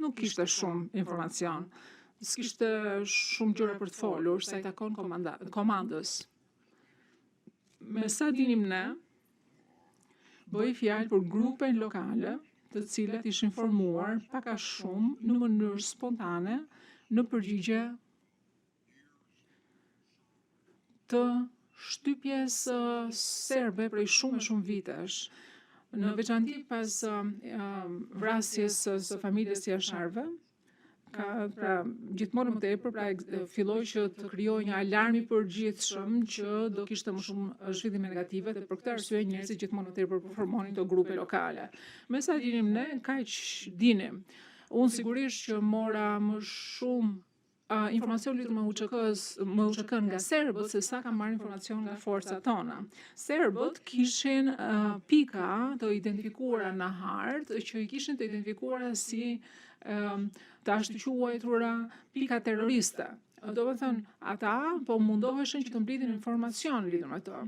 nuk kishte shumë informacion. S'kishte shumë gjëra për të folur, sa i takon komandës. Me sa dinim ne, bëi fjalë për grupe lokale, të cilat ishin formuar pak a shumë në mënyrë spontane në përgjigje të shtypjes serbe prej shumë vitesh. Në veçanti pas vrasjes së familjes jasharve, gjithmonë më tepër filloi që të krijojë një alarm i përgjithshëm që do kishte më shumë zhvillime negative dhe për këtë arsye njerëzit gjithmonë më tepër formonin këto grupe lokale. Me sa dinim ne, kaq dinim. Unë sigurisht që mora më shumë informacion lidhur me UÇK-n nga serbët se sa kam marrë informacion nga forcat tona. Serbët kishin pika të identifikuara në hartë që i kishin të identifikuara si të ashtu quajtura pika terroriste. Do të thënë, ata po mundoheshin që të mbritin informacion lidhur me to.